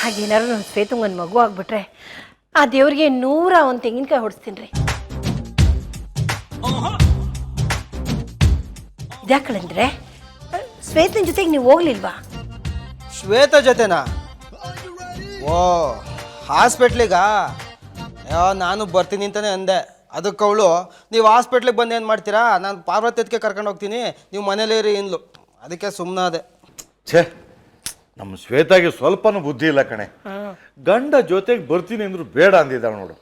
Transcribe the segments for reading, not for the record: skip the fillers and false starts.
ಹಾಗೇನಾದ್ರು ನಮ್ಮ ಶ್ವೇತಂಗೊಂದು ಮಗು ಆಗ್ಬಿಟ್ರೆ ಆ ದೇವ್ರಿಗೆ 101 ತೆಂಗಿನಕಾಯಿ ಹೊಡಿಸ್ತೀನಿ ರೀ. ಇದ್ಯಾಕಳಂದ್ರೆ ಶ್ವೇತನ ಜೊತೆಗೆ ನೀವು ಹೋಗ್ಲಿಲ್ವಾ? ಶ್ವೇತ ಜೊತೆನಾ? ಓ ಹಾಸ್ಪಿಟ್ಲಿಗಾ? ನಾನು ಬರ್ತೀನಿ ಅಂತಾನೆ ಅಂದೆ. ಅದಕ್ಕೆ ಅವಳು ನೀವು ಹಾಸ್ಪಿಟ್ಲಿಗೆ ಬಂದು ಏನು ಮಾಡ್ತೀರಾ, ನಾನು ಪಾರ್ವತಿ ಅದಕ್ಕೆ ಕರ್ಕೊಂಡು ಹೋಗ್ತೀನಿ, ನೀವು ಮನೇಲಿರಿ ಇನ್ಲು. ಅದಕ್ಕೆ ಸುಮ್ಮನಾದೆ. ಛೇ, ನಮ್ಮ ಶ್ವೇತಾಗೆ ಸ್ವಲ್ಪನೂ ಬುದ್ಧಿ ಇಲ್ಲ ಕಣೆ. ಗಂಡ ಜೊತೆಗೆ ಬರ್ತೀನಿ ಅಂದ್ರು ಬೇಡ ಅಂದಿದ್ದಾಳೆ ನೋಡು.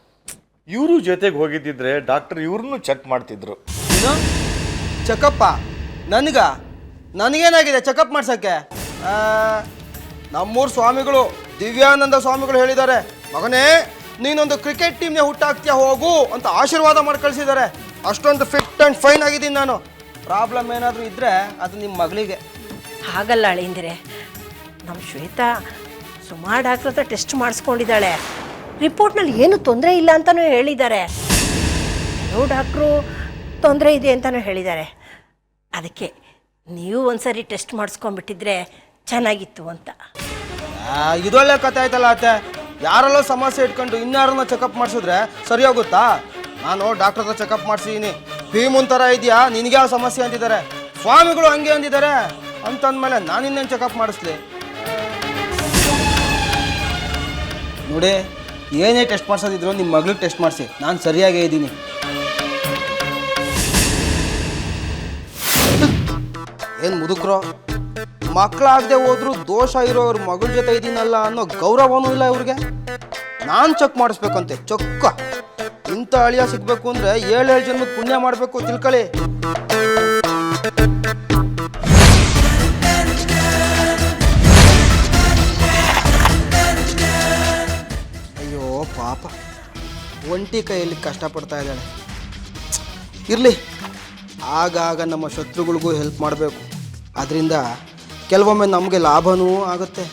ಇವರು ಜೊತೆಗೆ ಹೋಗಿದ್ದಿದ್ರೆ ಡಾಕ್ಟರ್ ಇವ್ರನ್ನೂ ಚೆಕ್ ಮಾಡ್ತಿದ್ರು. ಏನು ಚೆಕಪ್ಪ? ನನಗೇನಾಗಿದೆ ಚೆಕಪ್ ಮಾಡ್ಸೋಕ್ಕೆ? ನಮ್ಮೂರು ಸ್ವಾಮಿಗಳು ದಿವ್ಯಾನಂದ ಸ್ವಾಮಿಗಳು ಹೇಳಿದ್ದಾರೆ, ಮಗನೇ ನೀನೊಂದು ಕ್ರಿಕೆಟ್ ಟೀಮ್ನೇ ಹುಟ್ಟಾಕ್ತೀಯ ಹೋಗು ಅಂತ ಆಶೀರ್ವಾದ ಮಾಡಿ ಕಳಿಸಿದ್ದಾರೆ. ಅಷ್ಟೊಂದು ಫಿಟ್ ಆ್ಯಂಡ್ ಫೈನ್ ಆಗಿದ್ದೀನಿ ನಾನು. ಪ್ರಾಬ್ಲಮ್ ಏನಾದರೂ ಇದ್ದರೆ ಅದು ನಿಮ್ಮ ಮಗಳಿಗೆ. ಹಾಗಲ್ಲ ಅಳಿಂದಿರೆ, ನಮ್ಮ ಶ್ವೇತಾ ಸುಮಾರು ಡಾಕ್ಟ್ರ್ ಹತ್ರ ಟೆಸ್ಟ್ ಮಾಡಿಸ್ಕೊಂಡಿದ್ದಾಳೆ. ರಿಪೋರ್ಟ್ನಲ್ಲಿ ಏನು ತೊಂದರೆ ಇಲ್ಲ ಅಂತಲೂ ಹೇಳಿದ್ದಾರೆ. ಕೆಲವು ಡಾಕ್ಟ್ರು ತೊಂದರೆ ಇದೆ ಅಂತಲೂ ಹೇಳಿದ್ದಾರೆ. ಅದಕ್ಕೆ ನೀವು ಒಂದ್ಸರಿ ಟೆಸ್ಟ್ ಮಾಡಿಸ್ಕೊಂಡ್ಬಿಟ್ಟಿದ್ರೆ ಚೆನ್ನಾಗಿತ್ತು ಅಂತ. ಇದೊಳ್ಳೆ ಕತೆ ಆಯ್ತಲ್ಲ ಅತ್ತೆ. ಯಾರೆಲ್ಲ ಸಮಸ್ಯೆ ಇಟ್ಕೊಂಡು ಇನ್ಯಾರನ್ನ ಚೆಕಪ್ ಮಾಡಿಸಿದ್ರೆ ಸರಿ ಹೋಗುತ್ತಾ? ನಾನು ಡಾಕ್ಟರ್ ಹತ್ರ ಚೆಕಪ್ ಮಾಡಿಸಿದ್ದೀನಿ. ಭೀಮುನ್ ಥರ ಇದೆಯಾ, ನಿನಗೆ ಯಾವ ಸಮಸ್ಯೆ ಅಂತಿದ್ದಾರೆ, ಸ್ವಾಮಿಗಳು ಹಂಗೆ ಅಂದಿದ್ದಾರೆ ಅಂತಂದಮೇಲೆ ನಾನು ಇನ್ನೇನು ಚೆಕಪ್ ಮಾಡಿಸ್ಲಿ? ನೋಡಿ, ಏನೇ ಟೆಸ್ಟ್ ಮಾಡಿಸೋದಿದ್ರು ನಿಮ್ಮ ಮಗಳಿಗೆ ಟೆಸ್ಟ್ ಮಾಡಿಸಿ. ನಾನು ಸರಿಯಾಗೇ ಇದ್ದೀನಿ. ಏನು ಮುದುಕ್ರೋ, ಮಕ್ಕಳಾಗದೆ ಹೋದ್ರು ದೋಷ ಇರೋವ್ರ ಮಗಳ ಜೊತೆ ಇದ್ದೀನಲ್ಲ ಅನ್ನೋ ಗೌರವನೂ ಇಲ್ಲ ಇವ್ರಿಗೆ. ನಾನು ಚೆಕ್ ಮಾಡಿಸ್ಬೇಕಂತೆ ಚೊಕ್ಕ. ಇಂಥ ಅಳಿಯ ಸಿಗ್ಬೇಕು ಅಂದರೆ 7 ಜನ್ಮದ ಪುಣ್ಯ ಮಾಡಬೇಕು, ತಿಳ್ಕೊಳ್ಳಿ. ಅಯ್ಯೋ ಪಾಪ, ಒಂಟಿ ಕೈಯಲ್ಲಿ ಕಷ್ಟಪಡ್ತಾ ಇದ್ದಾಳೆ. ಇರಲಿ, ಆಗಾಗ ನಮ್ಮ ಶತ್ರುಗಳಿಗೂ ಹೆಲ್ಪ್ ಮಾಡಬೇಕು. ಅದರಿಂದ ಕೆಲವೊಮ್ಮೆ ನಮಗೆ ಲಾಭನೂ ಆಗುತ್ತೆ.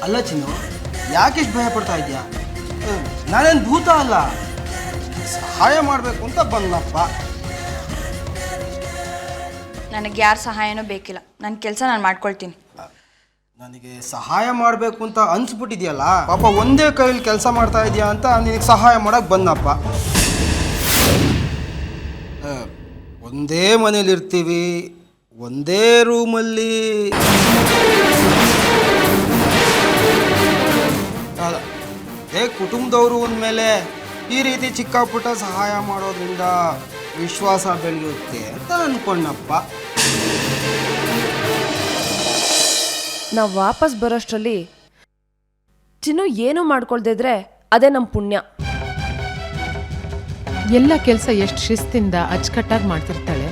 ಅಲ್ಲ ಚಿನ್ನು, ಯಾಕೆಷ್ಟು ಭಯ ಪಡ್ತಾ ಇದೆಯಾ? ನಾನೇನು ಭೂತ ಅಲ್ಲ, ಸಹಾಯ ಮಾಡಬೇಕು ಅಂತ ಬಂದಪ್ಪ. ನನಗೆ ಯಾರ ಸಹಾಯನೂ ಬೇಕಿಲ್ಲ. ನನ್ನ ಕೆಲಸ ನಾನು ಮಾಡ್ಕೊಳ್ತೀನಿ. ನನಗೆ ಸಹಾಯ ಮಾಡಬೇಕು ಅಂತ ಅನ್ಸ್ಬಿಟ್ಟಿದೆಯಲ್ಲ ಪಾಪ, ಒಂದೇ ಕೈಯಲ್ಲಿ ಕೆಲಸ ಮಾಡ್ತಾ ಇದೆಯಾ ಅಂತ ನಿನಗೆ ಸಹಾಯ ಮಾಡೋಕ್ಕೆ ಬಂದಪ್ಪ. ಒಂದೇ ಮನೇಲಿ ಇರ್ತೀವಿ, ಒಂದೇ ರೂಮಲ್ಲಿ, ಅದೇ ಕುಟುಂಬದವರು ಅಂದಮೇಲೆ ಈ ರೀತಿ ಚಿಕ್ಕ ಪುಟ್ಟ ಸಹಾಯ ಮಾಡೋದ್ರಿಂದ ವಿಶ್ವಾಸ ಬೆಳೆಯುತ್ತೆ ಅಂತ ಅಂದ್ಕೊಂಡಪ್ಪ. ನಾವು ವಾಪಸ್ ಬರೋಷ್ಟರಲ್ಲಿ ಚಿನ್ನು ಏನೂ ಮಾಡ್ಕೊಳ್ದಿದ್ರೆ ಅದೇ ನಮ್ಮ ಪುಣ್ಯ. ಎಲ್ಲ ಕೆಲಸ ಎಷ್ಟು ಶಿಸ್ತಿಂದ ಅಚ್ಚುಕಟ್ಟಾಗಿ ಮಾಡ್ತಿರ್ತಾಳೆ.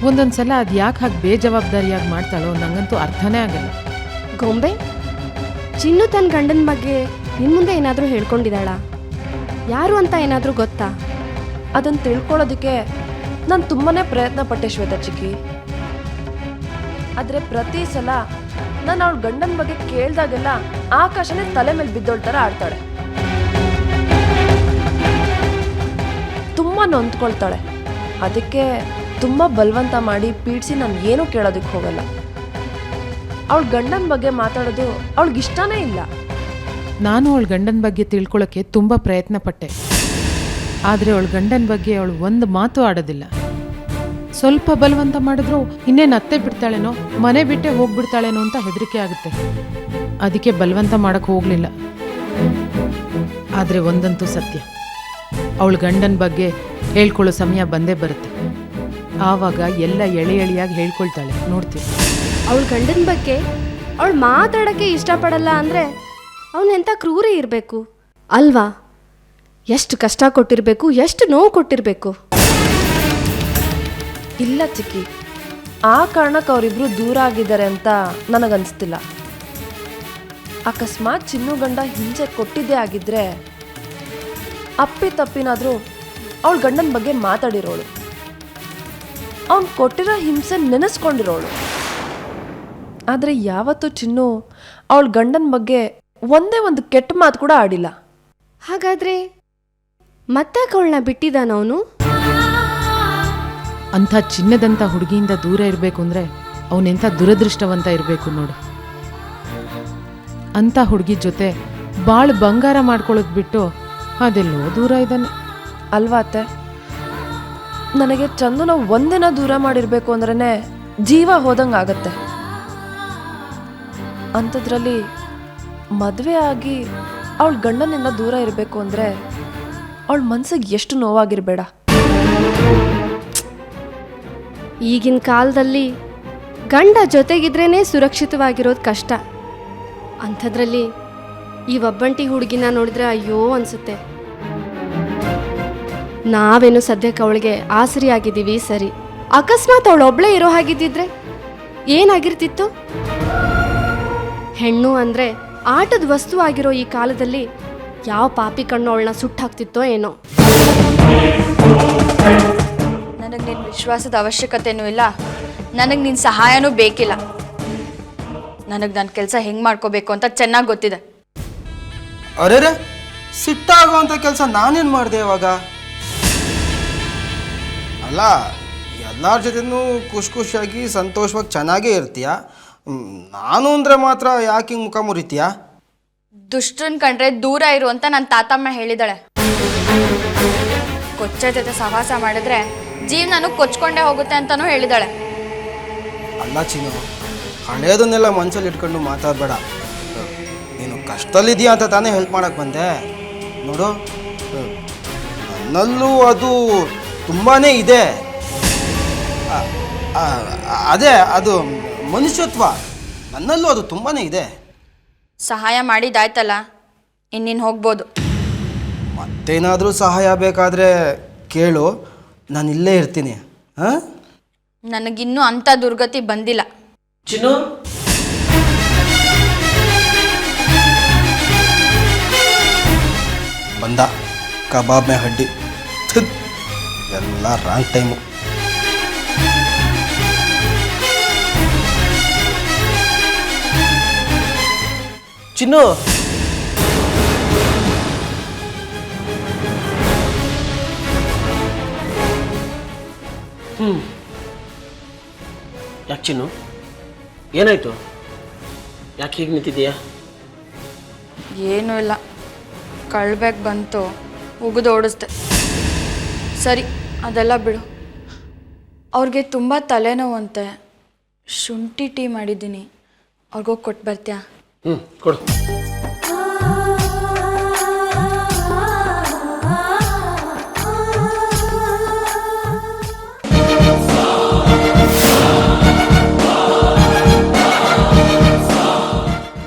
ಒಂದೊಂದು ಸಲ ಅದು ಯಾಕೆ ಹಾಗೆ ಬೇಜವಾಬ್ದಾರಿಯಾಗಿ ಮಾಡ್ತಾಳೋ ನಂಗಂತೂ ಅರ್ಥನೇ ಆಗಲ್ಲ. ಗೊಂಬೆ, ಚಿನ್ನು ತನ್ನ ಗಂಡನ ಬಗ್ಗೆ ನಿನ್ನ ಮುಂದೆ ಏನಾದರೂ ಹೇಳ್ಕೊಂಡಿದ್ದಾಳಾ? ಯಾರು ಅಂತ ಏನಾದರೂ ಗೊತ್ತಾ? ಅದನ್ನು ತಿಳ್ಕೊಳ್ಳೋದಕ್ಕೆ ನಾನು ತುಂಬಾ ಪ್ರಯತ್ನ ಪಟ್ಟೆ ಶ್ವೇತಾ ಚಿಕ್ಕಿ. ಆದರೆ ಪ್ರತಿ ಸಲ ನಾನು ಅವಳ ಗಂಡನ ಬಗ್ಗೆ ಕೇಳಿದಾಗೆಲ್ಲ ಆಕಾಶನೇ ತಲೆ ಮೇಲೆ ಬಿದ್ದೋಳ್ ಥರ ಆಡ್ತಾಳೆ. ತುಂಬ ನೊಂದ್ಕೊಳ್ತಾಳೆ. ಅದಕ್ಕೆ ತುಂಬ ಬಲವಂತ ಮಾಡಿ ಪೀಡಿಸಿ ನಾನು ಏನೂ ಕೇಳೋದಕ್ಕೆ ಹೋಗಲ್ಲ. ಅವಳ ಗಂಡನ ಬಗ್ಗೆ ಮಾತಾಡೋದು ಅವಳಿಗಿಷ್ಟನೇ ಇಲ್ಲ. ನಾನು ಅವಳ ಗಂಡನ ಬಗ್ಗೆ ತಿಳ್ಕೊಳ್ಳೋಕ್ಕೆ ತುಂಬ ಪ್ರಯತ್ನ ಪಟ್ಟೆ. ಆದರೆ ಅವಳ ಗಂಡನ ಬಗ್ಗೆ ಅವಳು ಒಂದು ಮಾತು ಆಡೋದಿಲ್ಲ. ಸ್ವಲ್ಪ ಬಲವಂತ ಮಾಡಿದ್ರು ಇನ್ನೇನು ಅತ್ತೆ ಬಿಡ್ತಾಳೇನೋ, ಮನೆ ಬಿಟ್ಟೆ ಹೋಗ್ಬಿಡ್ತಾಳೇನೋ ಅಂತ ಹೆದರಿಕೆ ಆಗುತ್ತೆ. ಅದಕ್ಕೆ ಬಲವಂತ ಮಾಡೋಕ್ಕೆ ಹೋಗಲಿಲ್ಲ. ಆದರೆ ಒಂದಂತೂ ಸತ್ಯ, ಅವಳ ಗಂಡನ ಬಗ್ಗೆ ಹೇಳ್ಕೊಳ್ಳೋ ಸಮಯ ಬಂದೇ ಬರುತ್ತೆ. ಆವಾಗ ಎಲ್ಲ ಎಳೆ ಎಳೆಯಾಗಿ ಹೇಳ್ಕೊಳ್ತಾಳೆ, ನೋಡ್ತೀವಿ. ಅವಳ ಗಂಡನ ಬಗ್ಗೆ ಅವಳು ಮಾತಾಡೋಕ್ಕೆ ಇಷ್ಟಪಡಲ್ಲ ಅಂದರೆ ಅವನೆಂಥ ಕ್ರೂರಿ ಇರಬೇಕು ಅಲ್ವಾ? ಎಷ್ಟು ಕಷ್ಟ ಕೊಟ್ಟಿರಬೇಕು, ಎಷ್ಟು ನೋವು ಕೊಟ್ಟಿರಬೇಕು. ಇಲ್ಲ ಚಿಕ್ಕಿ, ಆ ಕಾರಣಕ್ಕೆ ಅವರಿಬ್ರು ದೂರ ಆಗಿದ್ದಾರೆ ಅಂತ ನನಗನ್ನಿಸ್ತಿಲ್ಲ. ಅಕಸ್ಮಾತ್ ಚಿನ್ನು ಗಂಡ ಹಿಂಸೆ ಕೊಟ್ಟಿದ್ದೇ ಆಗಿದ್ರೆ ಅಪ್ಪಿ ತಪ್ಪಿನಾದರೂ ಅವಳ ಗಂಡನ ಬಗ್ಗೆ ಮಾತಾಡಿರೋಳು, ಅವನು ಕೊಟ್ಟಿರೋ ಹಿಂಸೆ ನೆನೆಸ್ಕೊಂಡಿರೋಳು. ಆದರೆ ಯಾವತ್ತೂ ಚಿನ್ನು ಅವಳ ಗಂಡನ ಬಗ್ಗೆ ಒಂದೇ ಒಂದು ಕೆಟ್ಟ ಮಾತು ಕೂಡ ಆಡಿಲ್ಲ. ಹಾಗಾದ್ರೆ ಮತ್ತಾಕೆ ಅವಳನ್ನ ಬಿಟ್ಟಿದ್ದಾನವನು? ಅಂಥ ಚಿನ್ನದಂಥ ಹುಡುಗಿಯಿಂದ ದೂರ ಇರಬೇಕು ಅಂದರೆ ಅವನೆಂಥ ದುರದೃಷ್ಟವಂತ ಇರಬೇಕು ನೋಡು. ಅಂಥ ಹುಡುಗಿ ಜೊತೆ ಬಾಳು ಬಂಗಾರ ಮಾಡ್ಕೊಳ್ಳೋದು ಬಿಟ್ಟು ಅದೆಲ್ಲೋ ದೂರ ಇದ್ದಾನೆ ಅಲ್ವಾ ಅತ್ತೆ? ನನಗೆ ಚಂದುನ ಒಂದಿನ ದೂರ ಮಾಡಿರ್ಬೇಕು ಅಂದ್ರೇ ಜೀವ ಹೋದಂಗೆ ಆಗತ್ತೆ. ಅಂಥದ್ರಲ್ಲಿ ಮದುವೆ ಆಗಿ ಅವಳ ಗಂಡನಿಂದ ದೂರ ಇರಬೇಕು ಅಂದರೆ ಅವಳ ಮನ್ಸಿಗೆ ಎಷ್ಟು ನೋವಾಗಿರಬೇಡ. ಈಗಿನ ಕಾಲದಲ್ಲಿ ಗಂಡ ಜೊತೆಗಿದ್ರೇ ಸುರಕ್ಷಿತವಾಗಿರೋದು ಕಷ್ಟ. ಅಂಥದ್ರಲ್ಲಿ ಈ ಒಬ್ಬಂಟಿ ಹುಡುಗಿನ ನೋಡಿದ್ರೆ ಅಯ್ಯೋ ಅನ್ಸುತ್ತೆ. ನಾವೇನು ಸದ್ಯಕ್ಕೆ ಅವಳಿಗೆ ಆಸರಿಯಾಗಿದ್ದೀವಿ ಸರಿ, ಅಕಸ್ಮಾತ್ ಅವಳೊಬ್ಳೇ ಇರೋ ಹಾಗಿದ್ದಿದ್ರೆ ಏನಾಗಿರ್ತಿತ್ತು? ಹೆಣ್ಣು ಅಂದರೆ ಆಟದ ವಸ್ತು ಆಗಿರೋ ಈ ಕಾಲದಲ್ಲಿ ಯಾವ ಪಾಪಿ ಕಣ್ಣು ಅವಳನ್ನ ಸುಟ್ಟಾಕ್ತಿತ್ತೋ ಏನೋ. ನನಗೆ ನಿನ್ನ ವಿಶ್ವಾಸದ ಅವಶ್ಯಕತೆನೂ ಇಲ್ಲ, ನನಗೆ ನಿನ್ನ ಸಹಾಯನೂ ಬೇಕಿಲ್ಲ. ನನಗೆ ನನ್ನ ಕೆಲಸ ಹೆಂಗೆ ಮಾಡ್ಕೋಬೇಕು ಅಂತ ಚೆನ್ನಾಗಿ ಗೊತ್ತಿದೆ. ಅರೆ ಸಿಟ್ಟಾಗುವಂಥ ಕೆಲಸ ನಾನೇನು ಮಾಡಿದೆ ಇವಾಗ? ಅಲ್ಲ, ಎಲ್ಲರ ಜೊತೆನೂ ಖುಷಿಯಾಗಿ ಸಂತೋಷವಾಗಿ ಚೆನ್ನಾಗೇ ಇರ್ತೀಯ. ನಾನು ಅಂದರೆ ಮಾತ್ರ ಯಾಕೆ ಹಿಂಗೆ ಮುಖ ಮುರಿತೀಯ? ದುಷ್ಟರನ್ ಕಂಡ್ರೆ ದೂರ ಇರು ಅಂತ ನನ್ನ ತಾತಮ್ಮ ಹೇಳಿದಾಳೆ. ಕೊಚ್ಚ ಜೊತೆ ಸಹವಾಸ ಮಾಡಿದ್ರೆ ಜೀವನನು ಕೊಚ್ಕೊಂಡೇ ಹೋಗುತ್ತೆ ಅಂತಲೂ ಹೇಳಿದಾಳೆ. ಅಲ್ಲ ಚಿನ್ನು, ಹಳೇದನ್ನೆಲ್ಲ ಮನಸ್ಸಲ್ಲಿ ಇಟ್ಕೊಂಡು ಮಾತಾಡಬೇಡ. ನೀನು ಕಷ್ಟದಲ್ಲಿದೆಯಾ ಅಂತ ತಾನೇ ಹೆಲ್ಪ್ ಮಾಡೋಕ್ಕೆ ಬಂದೆ. ನೋಡು, ನನ್ನಲ್ಲೂ ಅದು ತುಂಬಾ ಇದೆ. ಅದೇ ಅದು ಮನುಷ್ಯತ್ವ, ನನ್ನಲ್ಲೂ ಅದು ತುಂಬಾ ಇದೆ. ಸಹಾಯ ಮಾಡಿದಾಯ್ತಲ್ಲ, ಇನ್ನಿನ್ನು ಹೋಗ್ಬೋದು. ಮತ್ತೇನಾದರೂ ಸಹಾಯ ಬೇಕಾದರೆ ಕೇಳು, ನಾನು ಇಲ್ಲೇ ಇರ್ತೀನಿ. ಹಾಂ, ನನಗಿನ್ನೂ ಅಂಥ ದುರ್ಗತಿ ಬಂದಿಲ್ಲ. ಚಿನ್ನು, ಬಂದ ಕಬಾಬ್ ಮೇ ಹಡ್ಡಿ. ಎಲ್ಲ ರಾಂಗ್ ಟೈಮು. ಚಿನ್ನು, ಯಾಕೆ ಚಿನ್ನು, ಏನಾಯ್ತು? ಯಾಕೆ ಹೀಗೆ ನಿಂತಿದ್ದೀಯಾ? ಏನೂ ಇಲ್ಲ, ಕಳ್ಬೇಕು ಬಂತು, ಉಗಿದು ಓಡಿಸ್ದೆ. ಸರಿ, ಅದೆಲ್ಲ ಬಿಡು. ಅವ್ರಿಗೆ ತುಂಬ ತಲೆನೋವಂತೆ, ಶುಂಠಿ ಟೀ ಮಾಡಿದ್ದೀನಿ, ಅವ್ರಿಗೋಗಿ ಕೊಟ್ಟು ಬರ್ತೀಯಾ? ಕೊಡು.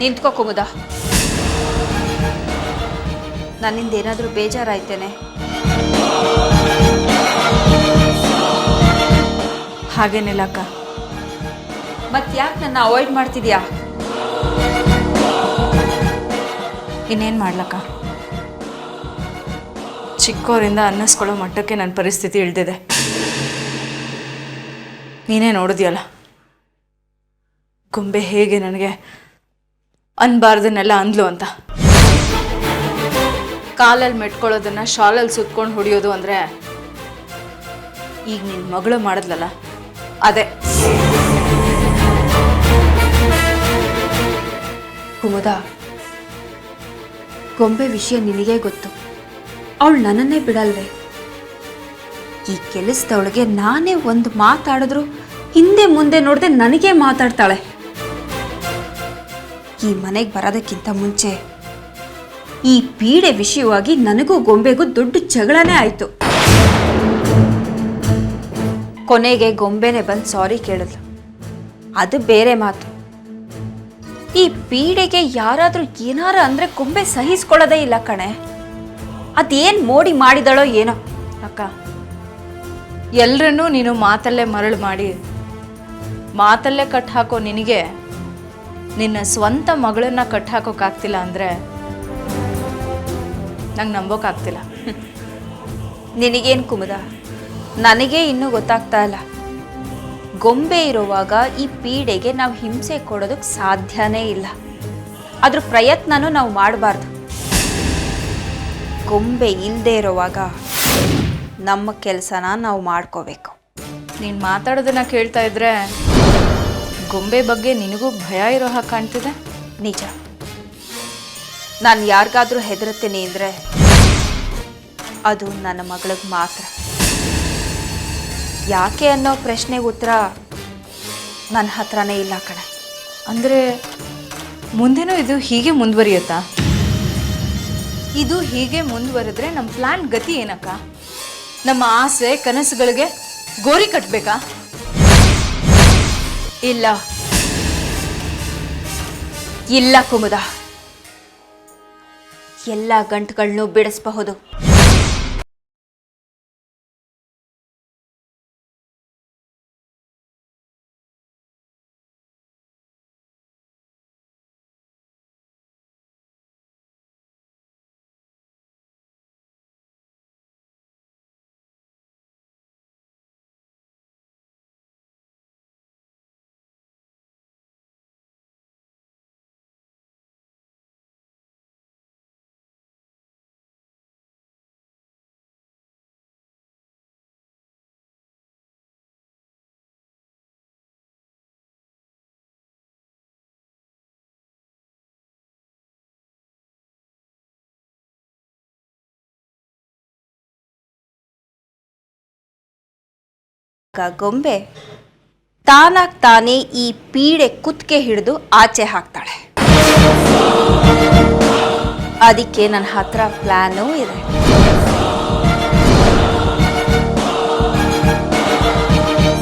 ನಿಂತ್ಕೋ ಕುಮುದ, ನನ್ನಿಂದ ಏನಾದರೂ ಬೇಜಾರಾಯ್ತೇನೆ? ಹಾಗೇನಿಲ್ಲ ಅಕ್ಕ. ಮತ್ತೆ ಯಾಕೆ ನನ್ನ ಅವಾಯ್ಡ್ ಮಾಡ್ತಿದ್ಯಾ? ಇನ್ನೇನು ಮಾಡ್ಲಕ್ಕ, ಚಿಕ್ಕವರಿಂದ ಅನ್ನಿಸ್ಕೊಳ್ಳೋ ಮಟ್ಟಕ್ಕೆ ನನ್ನ ಪರಿಸ್ಥಿತಿ ಇಳಿದಿದೆ. ನೀನೇ ನೋಡಿದ್ಯಲ್ಲ, ಗೊಂಬೆ ಹೇಗೆ ನನಗೆ ಅನ್ಬಾರ್ದನ್ನೆಲ್ಲ ಅಂದ್ಲು ಅಂತ. ಕಾಲಲ್ಲಿ ಮೆಟ್ಕೊಳ್ಳೋದನ್ನ ಶಾಲಲ್ಲಿ ಸುತ್ಕೊಂಡು ಹೊಡಿಯೋದು ಅಂದರೆ ಈಗ ನಿನ್ನ ಮಗಳು ಮಾಡಿದ್ಲಲ್ಲ ಅದೇ. ಕುಮುದ, ಗೊಂಬೆ ವಿಷಯ ನಿನಗೇ ಗೊತ್ತು. ಅವಳು ನನ್ನನ್ನೇ ಬಿಡಲ್ವೇ? ಈ ಕೆಲಸದವಳಿಗೆ ನಾನೇ ಒಂದು ಮಾತಾಡಿದ್ರು ಹಿಂದೆ ಮುಂದೆ ನೋಡದೆ ನನಗೇ ಮಾತಾಡ್ತಾಳೆ. ಈ ಮನೆಗೆ ಬರೋದಕ್ಕಿಂತ ಮುಂಚೆ ಈ ಪೀಡೆ ವಿಷಯವಾಗಿ ನನಗೂ ಗೊಂಬೆಗೂ ದೊಡ್ಡ ಜಗಳನೇ ಆಯಿತು. ಕೊನೆಗೆ ಗೊಂಬೆನೆ ಬಂದು ಸಾರಿ ಕೇಳಿದ್ಲು, ಅದು ಬೇರೆ ಮಾತು. ಈ ಪೀಡೆಗೆ ಯಾರಾದರೂ ಏನಾರು ಅಂದರೆ ಗೊಂಬೆ ಸಹಿಸ್ಕೊಳ್ಳೋದೇ ಇಲ್ಲ ಕಣೆ. ಅದೇನು ಮೋಡಿ ಮಾಡಿದಳೋ ಏನೋ. ಅಕ್ಕ, ಎಲ್ಲರನ್ನೂ ನೀನು ಮಾತಲ್ಲೇ ಮರಳು ಮಾಡಿ ಮಾತಲ್ಲೇ ಕಟ್ ಹಾಕೋ ನಿನಗೆ ನಿನ್ನ ಸ್ವಂತ ಮಗಳನ್ನ ಕಟ್ ಹಾಕೋಕ್ಕಾಗ್ತಿಲ್ಲ ಅಂದರೆ ನಂಗೆ ನಂಬೋಕ್ಕಾಗ್ತಿಲ್ಲ. ನಿನಗೇನು ಕುಮುದ, ನನಗೆ ಇನ್ನೂ ಗೊತ್ತಾಗ್ತಾ ಇಲ್ಲ. ಗೊಂಬೆ ಇರುವಾಗ ಈ ಪೀಡೆಗೆ ನಾವು ಹಿಂಸೆ ಕೊಡೋದಕ್ಕೆ ಸಾಧ್ಯನೇ ಇಲ್ಲ. ಅದ್ರ ಪ್ರಯತ್ನನೂ ನಾವು ಮಾಡಬಾರ್ದು. ಗೊಂಬೆ ಇಲ್ಲದೆ ಇರುವಾಗ ನಮ್ಮ ಕೆಲಸನ ನಾವು ಮಾಡ್ಕೋಬೇಕು. ನೀನು ಮಾತಾಡೋದನ್ನ ಕೇಳ್ತಾ ಇದ್ರೆ ಗೊಂಬೆ ಬಗ್ಗೆ ನಿನಗೂ ಭಯ ಇರೋ ಹಾಗೆ ಕಾಣ್ತಿದೆ. ನಿಜ, ನಾನು ಯಾರಿಗಾದ್ರೂ ಹೆದರುತ್ತೀನಿ ಅಂದರೆ ಅದು ನನ್ನ ಮಗಳಿಗೆ ಮಾತ್ರ. ಯಾಕೆ ಅನ್ನೋ ಪ್ರಶ್ನೆಗೆ ಉತ್ತರ ನನ್ನ ಹತ್ರನೇ ಇಲ್ಲ ಕಣೆ. ಅಂದರೆ ಮುಂದೆನೂ ಇದು ಹೀಗೆ ಮುಂದುವರಿಯುತ್ತಾ? ಇದು ಹೀಗೆ ಮುಂದುವರೆದ್ರೆ ನಮ್ಮ ಪ್ಲಾನ್ ಗತಿ ಏನಕ್ಕ? ನಮ್ಮ ಆಸೆ ಕನಸುಗಳಿಗೆ ಗೋರಿ ಕಟ್ಟಬೇಕಾ? ಇಲ್ಲ ಇಲ್ಲ ಕುಮುದ, ಎಲ್ಲ ಗಂಟುಗಳನ್ನೂ ಬಿಡಿಸಬಹುದು. ಗೊಂಬೆ ತಾನಾಗ್ ತಾನೇ ಈ ಪೀಡೆ ಕುತ್ತಿಗೆ ಹಿಡಿದು ಆಚೆ ಹಾಕ್ತಾಳೆ. ಅದಕ್ಕೆ ನನ್ನ ಹತ್ರ ಪ್ಲಾನೂ ಇದೆ.